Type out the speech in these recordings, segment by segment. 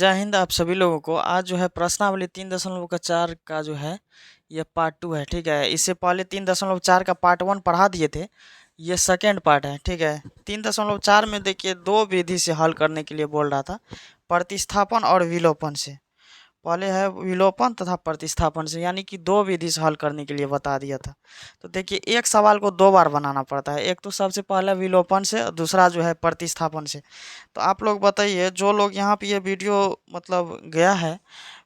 जय हिंद आप सभी लोगों को। आज जो है प्रश्नावली 3.4 का जो है ये पार्ट 2 है। ठीक है, इससे पहले 3.4 का पार्ट 1 पढ़ा दिए थे, ये सेकेंड पार्ट है। ठीक है, 3.4 में देखिए दो विधि से हल करने के लिए बोल रहा था, प्रतिस्थापन और विलोपन से। पहले है विलोपन तथा प्रतिस्थापन से, यानी कि दो विधि से हल करने के लिए बता दिया था। तो देखिए एक सवाल को दो बार बनाना पड़ता है, एक तो सबसे पहले विलोपन से और दूसरा जो है प्रतिस्थापन से। तो आप लोग बताइए, जो लोग यहाँ पे ये वीडियो मतलब गया है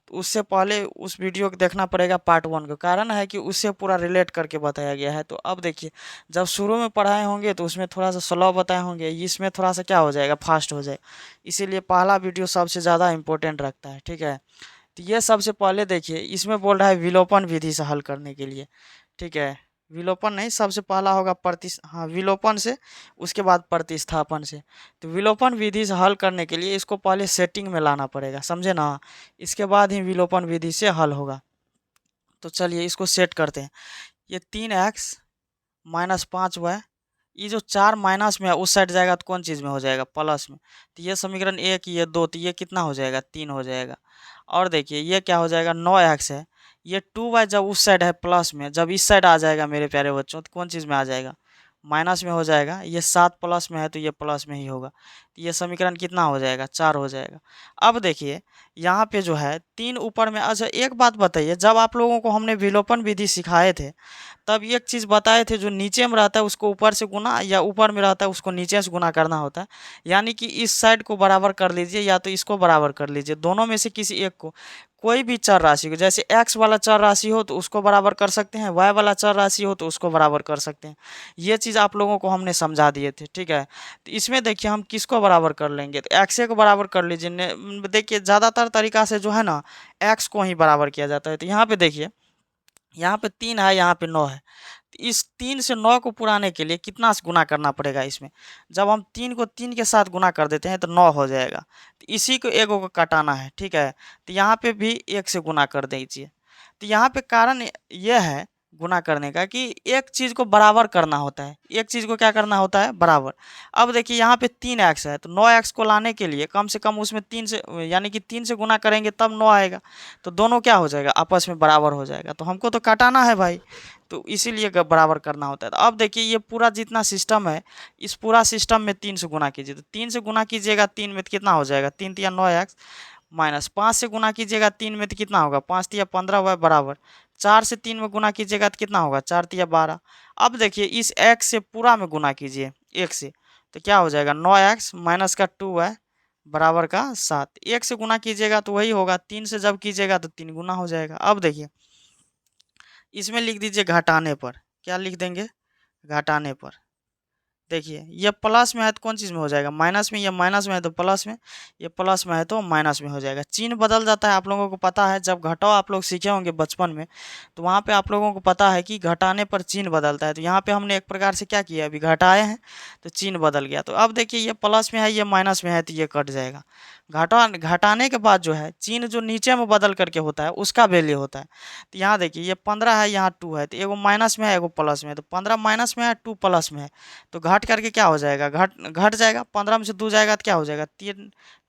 तो उससे पहले उस वीडियो को देखना पड़ेगा पार्ट 1 का। कारण है कि उससे पूरा रिलेट करके बताया गया है। तो अब देखिए, जब शुरू में पढ़ाए होंगे तो उसमें थोड़ा सा स्लो बताए होंगे, इसमें थोड़ा सा क्या हो जाएगा, फास्ट हो जाए। इसीलिए पहला वीडियो सबसे ज़्यादा इंपॉर्टेंट रखता है। ठीक है, तो ये सबसे पहले देखिए, इसमें बोल रहा है विलोपन विधि से हल करने के लिए। ठीक है, विलोपन नहीं, सबसे पहला होगा विलोपन से, उसके बाद प्रतिस्थापन से। तो विलोपन विधि से हल करने के लिए इसको पहले सेटिंग में लाना पड़ेगा, समझे ना। इसके बाद ही विलोपन विधि से हल होगा। तो चलिए इसको सेट करते हैं। ये 3x-5y, ये जो 4 माइनस में है उस साइड जाएगा तो कौन चीज़ में हो जाएगा, प्लस में। तो ये समीकरण 1, ये 2, तो ये कितना हो जाएगा, 3 हो जाएगा। और देखिए ये क्या हो जाएगा, 9x है, ये 2y जब उस साइड है प्लस में, जब इस साइड आ जाएगा मेरे प्यारे बच्चों तो कौन चीज़ में आ जाएगा, माइनस में हो जाएगा। ये 7 प्लस में है तो ये प्लस में ही होगा। तो ये समीकरण कितना हो जाएगा, 4 हो जाएगा। अब देखिए यहाँ पे जो है 3 ऊपर में। अच्छा एक बात बताइए, जब आप लोगों को हमने विलोपन विधि सिखाए थे तब एक चीज़ बताए थे, जो नीचे में रहता है उसको ऊपर से गुना, या ऊपर में रहता है उसको नीचे से गुना करना होता है। यानी कि इस साइड को बराबर कर लीजिए या तो इसको बराबर कर लीजिए, दोनों में से किसी एक को। कोई भी चर राशि को, जैसे x वाला चर राशि हो तो उसको बराबर कर सकते हैं, y वाला चर राशि हो तो उसको बराबर कर सकते हैं। ये चीज़ आप लोगों को हमने समझा दिए थे। ठीक है, तो इसमें देखिए हम किसको बराबर कर लेंगे, तो x को बराबर कर लीजिए। देखिए ज़्यादातर तरीका से जो है ना x को ही बराबर किया जाता है। तो यहाँ पे देखिए, यहाँ पे 3 है, यहाँ पे 9 है। तो इस 3 से 9 को पुराने के लिए कितना से गुना करना पड़ेगा इसमें। जब हम 3 को 3 के साथ गुना कर देते हैं तो 9 हो जाएगा। तो इसी को एगो को काटाना है। ठीक है, तो यहाँ पे भी 1 से गुना कर दीजिए। तो यहाँ पे कारण यह है गुना करने का कि एक चीज़ को बराबर करना होता है, एक चीज़ को क्या करना होता है, बराबर। अब देखिए यहाँ पे 3x है, तो 9x को लाने के लिए कम से कम उसमें 3 से, यानी कि 3 से गुना करेंगे तब 9 आएगा। तो दोनों क्या हो जाएगा, आपस में बराबर हो जाएगा। तो हमको तो काटाना है भाई, तो इसीलिए बराबर करना होता है। तो अब देखिए ये पूरा जितना सिस्टम है, इस पूरा सिस्टम में 3 से गुना कीजिए। तो 3 से गुना कीजिएगा 3 में तो कितना हो जाएगा, 3 तिया 9x, माइनस 5 से गुना कीजिएगा 3 में तो कितना होगा, 5 तिया 15 हुआ बराबर। 4 से 3 में गुना कीजिएगा तो कितना होगा, 4 तिया 12। अब देखिए इस x से पूरा में गुना कीजिए 1 से, तो क्या हो जाएगा, 9x माइनस का 2y बराबर का 7। 1 से गुना कीजिएगा तो वही होगा, 3 से जब कीजिएगा तो 3 गुना हो जाएगा। अब देखिए इसमें लिख दीजिए घटाने पर, क्या लिख देंगे, घटाने पर। देखिए ये प्लस में है तो कौन चीज़ में हो जाएगा, माइनस में। ये माइनस में है तो प्लस में, ये प्लस में है तो माइनस में हो जाएगा। चिन्ह बदल जाता है, आप लोगों को पता है। जब घटाओ आप लोग सीखे होंगे बचपन में, तो वहाँ पे आप लोगों को पता है कि घटाने पर चिन्ह बदलता है। तो यहाँ पे हमने एक प्रकार से क्या किया, अभी घटाए हैं तो चिन्ह बदल गया। तो अब देखिए ये प्लस में है, ये माइनस में है, तो ये कट जाएगा। घटाने के बाद जो है चिन्ह जो नीचे में बदल करके होता है उसका वैल्यू होता है। तो यहाँ देखिए ये 15 है, यहाँ 2 है, तो एगो माइनस में है एगो प्लस में है। तो 15 माइनस में है, 2 प्लस में है, तो घट करके क्या हो जाएगा, घट घट जाएगा। 15 में से 2 जाएगा तो क्या हो जाएगा,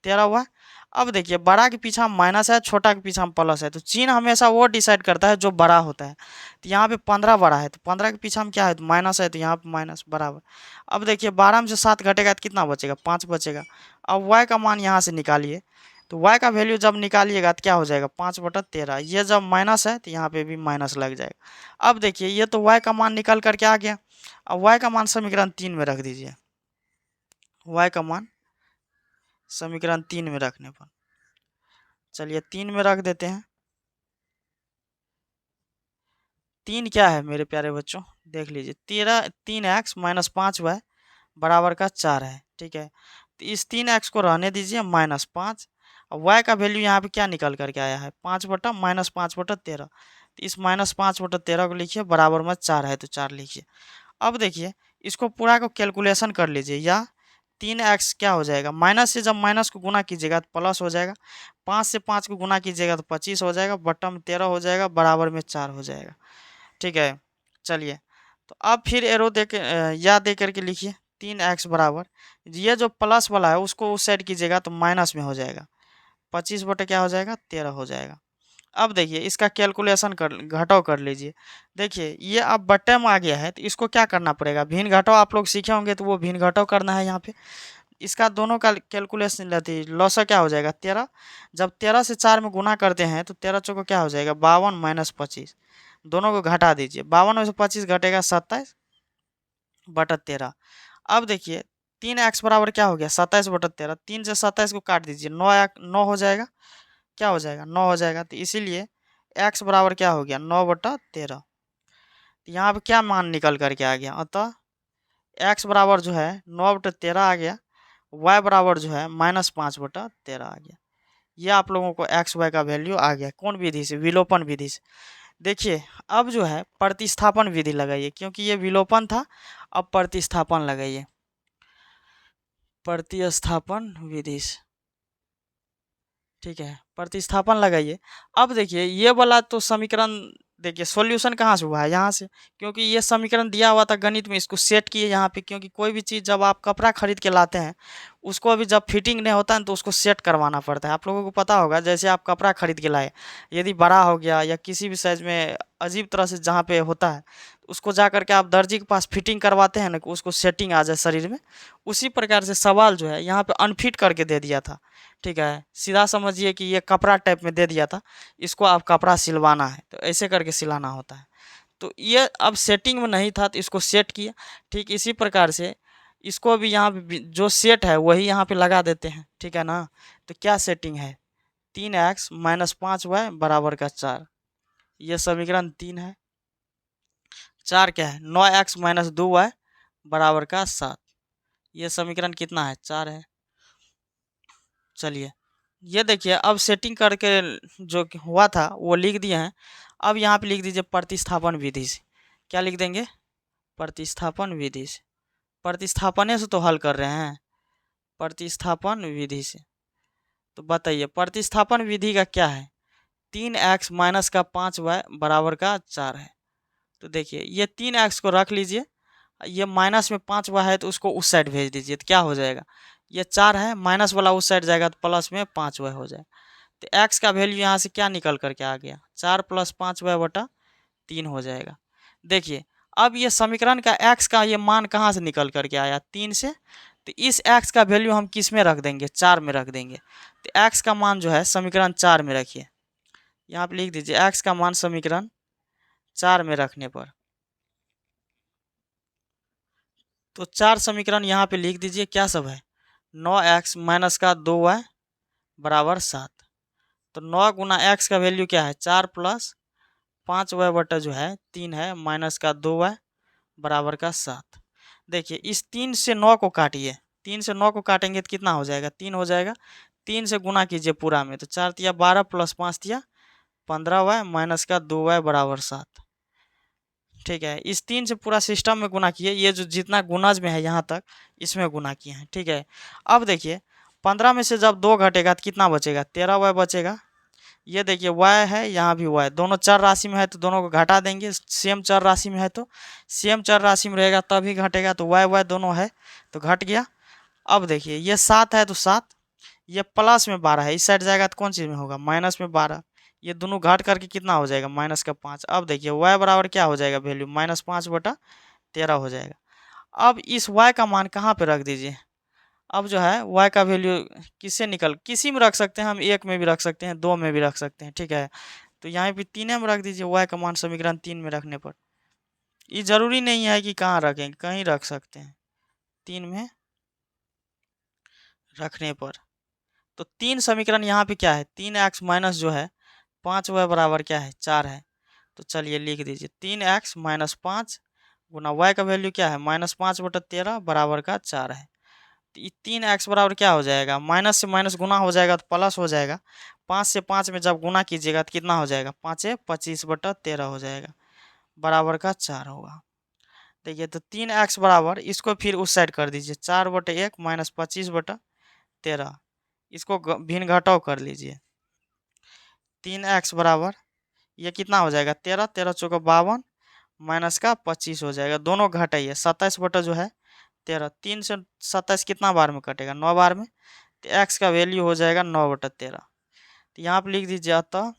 13 हुआ। अब देखिए बड़ा के पीछे माइनस है, छोटा के पीछे प्लस है। तो चिन्ह हमेशा वो डिसाइड करता है जो बड़ा होता है। तो यहाँ पे 15 बड़ा है, तो 15 के पीछे हम क्या है, तो माइनस है, तो यहाँ पे माइनस बराबर। अब देखिए 12 में से 7 घटेगा तो कितना बचेगा, 5 बचेगा। अब y का मान यहाँ से निकालिए, तो y का वैल्यू जब निकालिएगा तो क्या हो जाएगा, 5/13। ये जब माइनस है तो यहाँ पे भी माइनस लग जाएगा। अब देखिए ये तो y का मान निकल करके आ गया। अब y का मान समीकरण 3 में रख दीजिए। y का मान समीकरण 3 में रखने पर, चलिए 3 में रख देते हैं। 3 क्या है मेरे प्यारे बच्चों, देख लीजिए, 3x माइनस 5y बराबर का 4 है। ठीक है, तो इस 3x को रहने दीजिए, -5। अब y का वैल्यू यहाँ पे क्या निकल करके आया है, 5/-5/13। तो इस -5/13 को लिखिए, बराबर में 4 है तो 4 लिखिए। अब देखिए इसको पूरा को कैलकुलेशन कर लीजिए, या 3x क्या हो जाएगा, माइनस से जब माइनस को गुना कीजिएगा तो प्लस हो जाएगा, 5 से 5 को गुना कीजिएगा तो 25 हो जाएगा, बट्टा में 13 हो जाएगा, बराबर में 4 हो जाएगा। ठीक है, चलिए तो अब फिर एरो दे के या दे करके लिखिए, 3x बराबर, ये जो प्लस वाला है उसको उस साइड कीजिएगा तो माइनस में हो जाएगा। 25 बटे क्या हो जाएगा 13 हो जाएगा। अब देखिए इसका कैलकुलेशन कर घटाव कर लीजिए। देखिए ये अब बट्टे में आ गया है तो इसको क्या करना पड़ेगा, भिन्न घटाव आप लोग सीखे होंगे तो वो भिन्न घटाव करना है यहाँ पे। इसका दोनों का कैलकुलेशन लेते लॉसा क्या हो जाएगा 13। जब 13 से 4 में गुना करते हैं तो 13 चौको क्या हो जाएगा 52 माइनस 25, दोनों को घटा दीजिए। 52 में से 25 घटेगा 27 बटा 13। अब देखिए 3x बराबर क्या हो गया 27 बटा 13, 3 से 27 को काट दीजिए, 9 हो जाएगा, क्या हो जाएगा 9 हो जाएगा। तो इसीलिए x बराबर क्या हो गया 9 बटा 13। तो यहाँ पे क्या मान निकल करके आ गया, अतः x बराबर जो है 9 बटा 13 आ गया, y बराबर जो है -5 बटा 13 आ गया। ये आप लोगों को एक्स वाई का वैल्यू आ गया। कौन विधि से, विलोपन विधि से। देखिए अब जो है प्रतिस्थापन विधि लगाइए, क्योंकि ये विलोपन था, अब प्रतिस्थापन लगाइए प्रतिस्थापन विधि से। ठीक है, प्रतिस्थापन लगाइए। अब देखिए ये वाला तो समीकरण, देखिए सॉल्यूशन कहाँ से हुआ है, यहाँ से, क्योंकि ये समीकरण दिया हुआ था गणित में, इसको सेट किए यहाँ पे। क्योंकि कोई भी चीज़ जब आप कपड़ा खरीद के लाते हैं उसको अभी जब फिटिंग नहीं होता है तो उसको सेट करवाना पड़ता है। आप लोगों को पता होगा, जैसे आप कपड़ा खरीद के लाए, यदि बड़ा हो गया या किसी भी साइज में अजीब तरह से जहाँ पे होता है उसको जा करके आप दर्जी के पास फिटिंग करवाते हैं ना, कि उसको सेटिंग आ जाए शरीर में। उसी प्रकार से सवाल जो है यहाँ पे अनफिट करके दे दिया था। ठीक है, सीधा समझिए कि ये कपड़ा टाइप में दे दिया था, इसको आप कपड़ा सिलवाना है तो ऐसे करके सिलाना होता है। तो ये अब सेटिंग में नहीं था तो इसको सेट किया। ठीक इसी प्रकार से इसको भी यहाँ पे जो सेट है वही यहाँ पे लगा देते हैं। ठीक है ना, तो क्या सेटिंग है 3x माइनस 5y बराबर का 4, ये समीकरण 3 है। 4 क्या है 9x माइनस 2y बराबर का 7, ये समीकरण कितना है 4 है। चलिए ये देखिए अब सेटिंग करके जो हुआ था वो लिख दिए हैं। अब यहाँ पे लिख दीजिए प्रतिस्थापन विधि से। क्या लिख देंगे, प्रतिस्थापन विधि से। प्रतिस्थापने से तो हल कर रहे हैं, प्रतिस्थापन विधि से। तो बताइए प्रतिस्थापन विधि का क्या है, 3x माइनस का 5y बराबर का 4 है। तो देखिए ये 3x को रख लीजिए, ये माइनस में 5y है तो उसको उस साइड भेज दीजिए, तो क्या हो जाएगा, ये 4 है माइनस वाला उस साइड जाएगा तो प्लस में 5y हो जाएगा। तो x का वैल्यू यहाँ से क्या निकल करके आ गया 4 प्लस 5y बटा 3 हो जाएगा। देखिए अब ये समीकरण का x का ये मान कहाँ से निकल करके आया 3 से, तो इस x का वैल्यू हम किस में रख देंगे 4 में रख देंगे। तो x का मान जो है समीकरण 4 में रखिए, यहाँ पे लिख दीजिए x का मान समीकरण 4 में रखने पर। तो 4 समीकरण यहाँ पे लिख दीजिए, क्या सब है 9x माइनस का 2y बराबर 7। तो 9 गुना x का वैल्यू क्या है 4 प्लस 5y बटा जो है 3 है माइनस का 2y बराबर का 7। देखिए इस 3 से 9 को काटिए, 3 से 9 को काटेंगे तो कितना हो जाएगा 3 हो जाएगा। 3 से गुना कीजिए पूरा में, तो 4 तिया 12 प्लस 5 तिया 15y माइनस का 2y बराबर 7। ठीक है, इस 3 से पूरा सिस्टम में गुना किए, ये जो जितना गुणाज में है यहाँ तक इसमें गुना किए हैं। ठीक है, अब देखिए 15 में से जब 2 घटेगा तो कितना बचेगा 13y बचेगा। ये देखिए y है, यहाँ भी y, दोनों चर राशि में है तो दोनों को घटा देंगे। सेम चर राशि में है तो सेम चर राशि में रहेगा तभी घटेगा, तो y दोनों है तो घट गया। अब देखिए ये 7 है तो 7, ये प्लस में 12 है, इस साइड जाएगा तो कौन चीज़ में होगा माइनस में 12, ये दोनों घट करके कितना हो जाएगा माइनस का 5। अब देखिए y बराबर क्या हो जाएगा वैल्यू -5 बटा 13 हो जाएगा। अब इस y का मान कहाँ पे रख दीजिए, अब जो है y का वैल्यू किससे किसी में रख सकते हैं हम, 1 में भी रख सकते हैं 2 में भी रख सकते हैं। ठीक है, तो यहाँ पे 3 में रख दीजिए y का मान समीकरण 3 में रखने पर। ये जरूरी नहीं है कि कहाँ रखें, कहीं रख सकते हैं 3 में रखने पर। तो 3 समीकरण यहाँ पे क्या है 3x माइनस जो है 5y बराबर क्या है 4 है। तो चलिए लिख दीजिए 3x माइनस 5 गुना y का वैल्यू क्या है -5 बटा 13 बराबर का 4 है। तो ये 3x बराबर क्या हो जाएगा, माइनस से माइनस गुना हो जाएगा तो प्लस हो जाएगा। 5 से 5 में जब गुना कीजिएगा तो कितना हो जाएगा 5 25 बटा 13 हो जाएगा बराबर का 4 होगा। देखिए तो 3x बराबर, इसको फिर उस साइड कर दीजिए 4 बटे 1 माइनस 25 बटा 13, इसको भिन्न घटाव कर लीजिए। 3x बराबर ये कितना हो जाएगा 13, 13 चौका 52 माइनस का 25 हो जाएगा, दोनों घटाइए 27 बटा जो है 13, 3 से 27 कितना बार में कटेगा 9 बार में, तो x का वैल्यू हो जाएगा 9 बटा 13। तो यहाँ पर लिख दीजिए अतः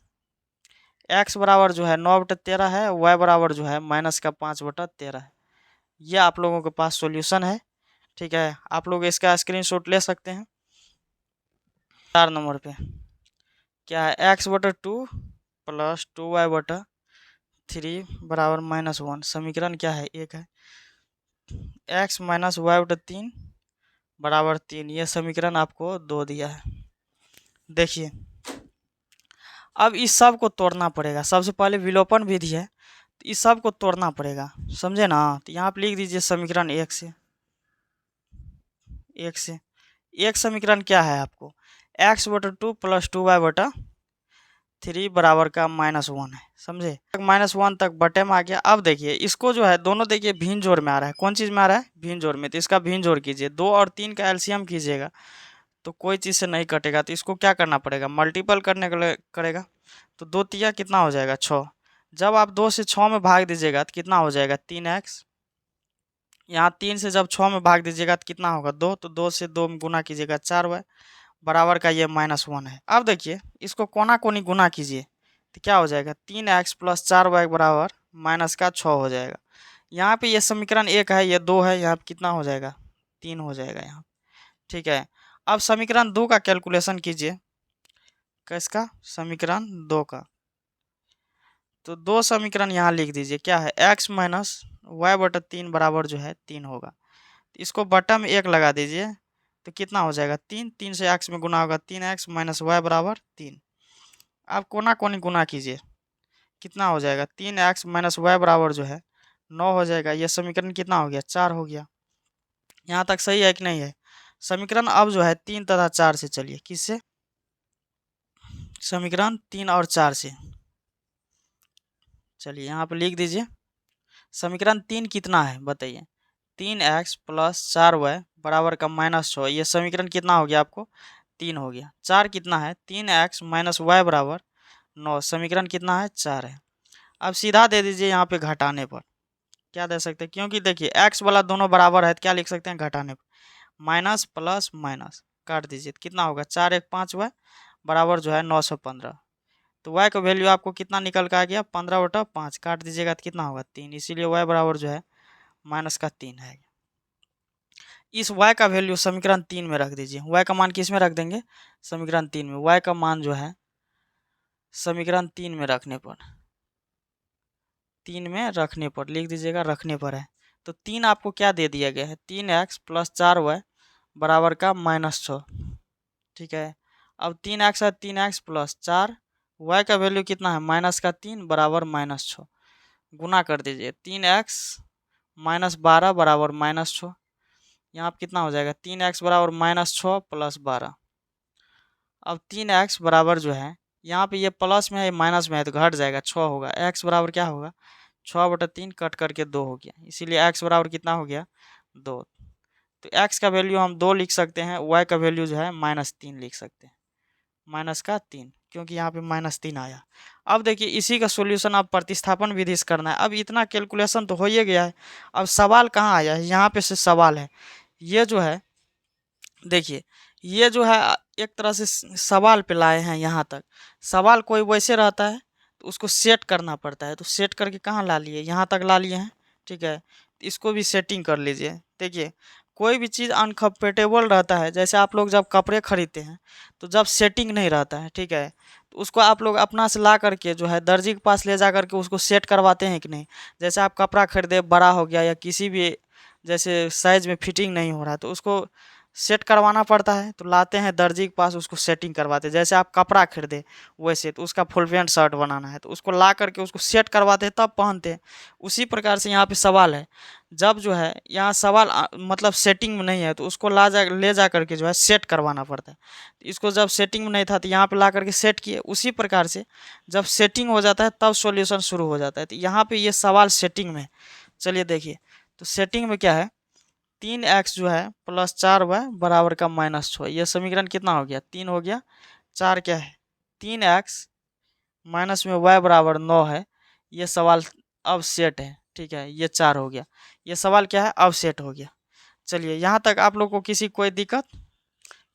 x बराबर जो है 9/13 है, y बराबर जो है -5/13 है। ये आप लोगों के पास सॉल्यूशन है। ठीक है, आप लोग इसका स्क्रीनशॉट ले सकते हैं। 4 नंबर पे क्या है, x/2 + 2y/3 बराबर -1। समीकरण क्या है, एक है। x - y/3 बराबर 3। ये समीकरण आपको 2 दिया है। देखिए अब इस सब को तोड़ना पड़ेगा। सबसे पहले विलोपन विधि है, तो इस सब को तोड़ना पड़ेगा, समझे ना। तो यहाँ पे लिख दीजिए समीकरण एक से एक समीकरण क्या है आपको, x/2 + 2y/3 बराबर का -1 है, समझे। -1 तक बटे में आ गया। अब देखिए इसको जो है दोनों देखिए भिन्न जोड़ में आ रहा है। कौन चीज़ में आ रहा है, भिन्न जोड़ में। तो इसका भिन्न जोड़ कीजिए, 2 और 3 का एलसीएम कीजिएगा तो कोई चीज़ से नहीं कटेगा। तो इसको क्या करना पड़ेगा, मल्टीपल करने के लिए करेगा। तो 2 तिया कितना हो जाएगा, 6। जब आप 2 से 6 में भाग दीजिएगा तो कितना हो जाएगा, 3x। यहाँ 3 से जब 6 में भाग दीजिएगा तो कितना होगा, 2। तो 2 से 2 में गुना कीजिएगा, 4y बराबर का ये -1 है। अब देखिए इसको कोना कोनी गुना कीजिए तो क्या हो जाएगा, 3x + 4y बराबर -6 हो जाएगा। यहाँ पे ये समीकरण 1 है, ये 2 है, यहाँ पे कितना हो जाएगा, 3 हो जाएगा यहाँ। ठीक है, अब समीकरण 2 का कैलकुलेशन कीजिए। किसका, समीकरण 2 का। तो 2 समीकरण यहाँ लिख दीजिए, क्या है, x - y/3 बराबर जो है 3 होगा। इसको बटा में 1 लगा दीजिए तो कितना हो जाएगा, 3। 3 से x में गुना होगा, 3x - y बराबर 3। आप कोना कोनी गुना कीजिए, कितना हो जाएगा, 3x - y बराबर जो है 9 हो जाएगा। ये समीकरण कितना हो गया, 4 हो गया। यहाँ तक सही है कि नहीं है। समीकरण अब जो है 3 तथा 4 से, चलिए किससे, समीकरण 3 और 4 से। चलिए यहाँ पर लिख दीजिए समीकरण 3 कितना है बताइए, 3x + 4y बराबर का -6। ये समीकरण कितना हो गया आपको, 3 हो गया। 4 कितना है, 3x - y बराबर 9। समीकरण कितना है, 4 है। अब सीधा दे दीजिए यहाँ पे घटाने पर। क्या दे सकते हैं, क्योंकि देखिए x वाला दोनों बराबर है तो क्या लिख सकते हैं, घटाने पर। माइनस प्लस माइनस काट दीजिए तो कितना होगा, 4 1 5 y बराबर जो है 915। तो y का वैल्यू आपको कितना निकल के आ गया, 15/5 काट दीजिएगा तो कितना होगा, 3। इसीलिए y बराबर जो है -3 है। इस y का वैल्यू समीकरण 3 में रख दीजिए। y का मान किस में रख देंगे, समीकरण 3 में। y का मान जो है समीकरण 3 में रखने पर, 3 में रखने पर लिख दीजिएगा, रखने पर है। तो 3 आपको क्या दे दिया गया है, 3x + 4y बराबर का -6। ठीक है, अब 3x है, 3x + 4 y का वैल्यू कितना है, -3 बराबर -6। गुना कर दीजिए, 3x - 12 बराबर -6। यहाँ पर कितना हो जाएगा, 3x बराबर -6 + 12। अब 3x बराबर जो है, यहाँ पे ये प्लस में है, माइनस में है तो घट जाएगा, 6 होगा। x बराबर क्या होगा, 6/3 कट करके 2 हो गया। इसीलिए x बराबर कितना हो गया, 2। तो x का वैल्यू हम 2 लिख सकते हैं, y का वैल्यू जो है -3 लिख सकते हैं, -3, क्योंकि यहाँ पे -3 आया। अब देखिए इसी का सॉल्यूशन अब प्रतिस्थापन विधि से करना है। अब इतना कैलकुलेशन तो हो ही गया है, अब सवाल कहाँ आया है, यहाँ पे से सवाल है। ये जो है देखिए, ये जो है एक तरह से सवाल पे लाए हैं यहाँ तक। सवाल कोई वैसे रहता है तो उसको सेट करना पड़ता है, तो सेट करके कहाँ ला लिए, यहाँ तक ला लिए हैं। ठीक है, इसको भी सेटिंग कर लीजिए। देखिए कोई भी चीज़ अनकम्फर्टेबल रहता है, जैसे आप लोग जब कपड़े खरीदते हैं तो जब सेटिंग नहीं रहता है, ठीक है, तो उसको आप लोग अपना से ला करके जो है दर्जी के पास ले जा करके उसको सेट करवाते हैं कि नहीं। जैसे आप कपड़ा खरीदे, बड़ा हो गया या किसी भी जैसे साइज में फिटिंग नहीं हो रहा तो उसको सेट करवाना पड़ता है, तो लाते हैं दर्जी के पास, उसको सेटिंग करवाते हैं। जैसे आप कपड़ा खरीदे वैसे, तो उसका फुल पैंट शर्ट बनाना है तो उसको ला करके उसको सेट करवाते हैं तब पहनते हैं। उसी प्रकार से यहाँ पे सवाल है, जब जो है यहाँ सवाल मतलब सेटिंग में नहीं है तो उसको ले जा करके जो है सेट करवाना पड़ता है। इसको जब सेटिंग में नहीं था तो यहाँ पे ला करके सेट किए। उसी प्रकार से जब सेटिंग हो जाता है तब सॉल्यूशन शुरू हो जाता है। तो यहाँ पे ये सवाल सेटिंग में। चलिए देखिए, तो सेटिंग में क्या है, 3x जो है + 4y बराबर का -6। ये समीकरण कितना हो गया, 3 हो गया। 4 क्या है, 3x माइनस में y बराबर 9 है। ये सवाल अब सेट है। ठीक है, ये 4 हो गया। ये सवाल क्या है, अब सेट हो गया। चलिए यहाँ तक आप लोग को किसी कोई दिक्कत।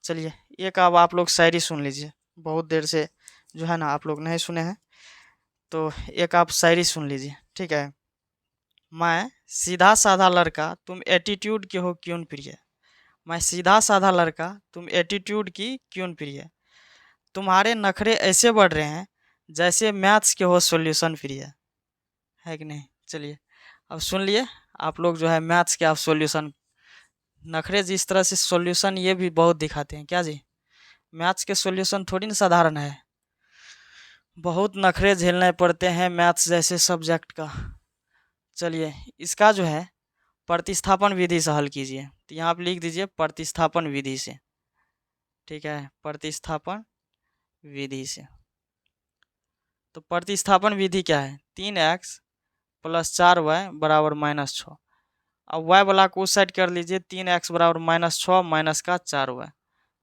चलिए एक अब आप लोग शायरी सुन लीजिए, बहुत देर से जो है ना आप लोग नहीं सुने हैं तो एक आप शायरी सुन लीजिए, ठीक है। मैं सीधा साधा लड़का तुम एटीट्यूड के हो क्यों प्रिय। मैं सीधा साधा लड़का तुम एटीट्यूड की क्यों प्रिय। तुम्हारे नखरे ऐसे बढ़ रहे हैं जैसे मैथ्स के हो सॉल्यूशन प्रिय। है कि नहीं। चलिए अब सुन लिए आप लोग जो है मैथ्स के आप सॉल्यूशन, नखरे जिस तरह से सॉल्यूशन ये भी बहुत दिखाते हैं क्या जी। मैथ्स के सॉल्यूशन थोड़ी ना साधारण है, बहुत नखरे झेलने पड़ते हैं मैथ्स जैसे सब्जेक्ट का। चलिए इसका जो है प्रतिस्थापन विधि से हल कीजिए, तो यहाँ आप लिख दीजिए प्रतिस्थापन विधि से, ठीक है, प्रतिस्थापन विधि से। तो प्रतिस्थापन विधि क्या है, 3x प्लस 4y बराबर -6। अब y वाला को उस साइड कर लीजिए, 3x बराबर -6 माइनस का 4y,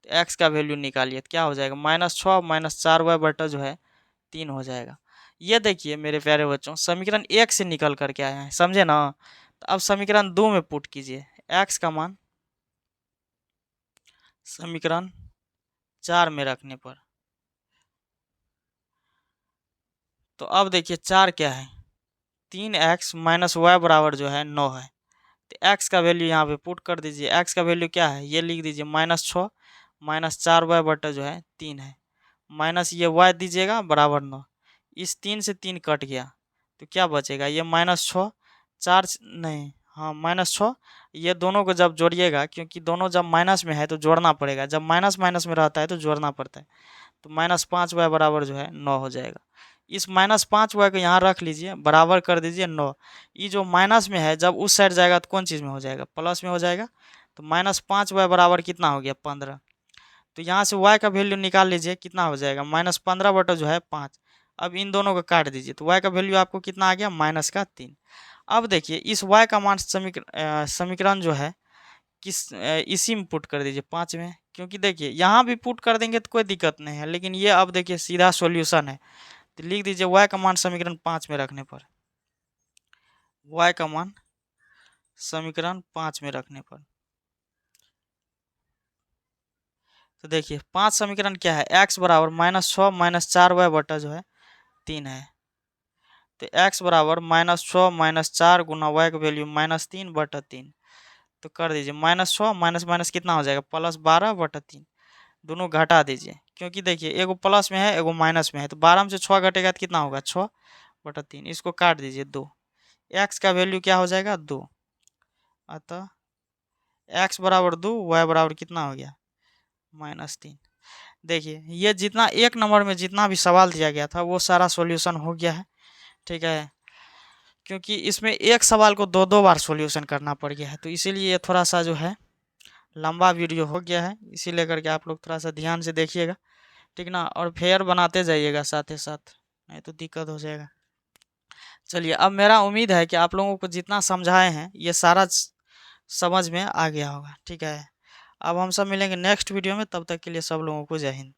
तो x का वैल्यू निकालिए तो क्या हो जाएगा -6 माइनस 4y बटा जो है 3 हो जाएगा। ये देखिए मेरे प्यारे बच्चों समीकरण 1 से निकल करके आए हैं, समझे ना। तो अब समीकरण 2 में पुट कीजिए x का मान समीकरण 4 में रखने पर। तो अब देखिए 4 क्या है, 3x माइनस वाई बराबर जो है 9 है। तो x का वैल्यू यहाँ पे पुट कर दीजिए, x का वैल्यू क्या है ये लिख दीजिए -6 माइनस 4y बटा जो है 3 है, माइनस ये y दीजिएगा बराबर 9। इस 3 से 3 कट गया तो क्या बचेगा, ये -6 4 नहीं हाँ -6, ये दोनों को जब जोड़िएगा, क्योंकि दोनों जब माइनस में है तो जोड़ना पड़ेगा, जब माइनस माइनस में रहता है तो जोड़ना पड़ता है। तो -5y बराबर जो है 9 हो जाएगा। इस -5y को यहाँ रख लीजिए, बराबर कर दीजिए 9। ये जो माइनस में है जब उस साइड जाएगा तो कौन चीज़ में हो जाएगा, प्लस में हो जाएगा। तो -5y बराबर कितना हो गया 15। तो यहाँ से y का वैल्यू निकाल लीजिए, कितना हो जाएगा -15 बटा जो है 5। अब इन दोनों को काट दीजिए तो y का वैल्यू आपको कितना आ गया -3। अब देखिए इस y का मान समीकरण जो है इसी में पुट कर दीजिए 5 में, क्योंकि देखिए यहाँ भी पुट कर देंगे तो कोई दिक्कत नहीं है, लेकिन ये अब देखिए सीधा सॉल्यूशन है। तो लिख दीजिए y का मान समीकरण 5 में रखने पर, y का मान समीकरण 5 में रखने पर। तो देखिए 5 समीकरण क्या है, x बराबर -6 माइनस 4y बटा जो है 3 है। तो x बराबर -6 माइनस 4 गुना y का वैल्यू -3 बटा 3। तो कर दीजिए -6 माइनस माइनस कितना हो जाएगा +12 बटा 3। दोनों घटा दीजिए, क्योंकि देखिए एगो प्लस में है एगो माइनस में है, तो 12 में से 6 घटेगा तो कितना होगा 6 बटा 3। इसको काट दीजिए 2, x का वैल्यू क्या हो जाएगा 2। अतः x बराबर 2, y बराबर कितना हो गया -3। देखिए ये जितना एक नंबर में जितना भी सवाल दिया गया था वो सारा सॉल्यूशन हो गया है, ठीक है। क्योंकि इसमें एक सवाल को दो दो बार सॉल्यूशन करना पड़ गया है, तो इसीलिए ये थोड़ा सा जो है लंबा वीडियो हो गया है। इसी लेकर के आप लोग थोड़ा सा ध्यान से देखिएगा, ठीक ना, और फेयर बनाते जाइएगा साथ ही साथ, नहीं तो दिक्कत हो जाएगा। चलिए अब मेरा उम्मीद है कि आप लोगों को जितना समझाए हैं ये सारा समझ में आ गया होगा, ठीक है। अब हम सब मिलेंगे नेक्स्ट वीडियो में, तब तक के लिए सब लोगों को जय हिंद।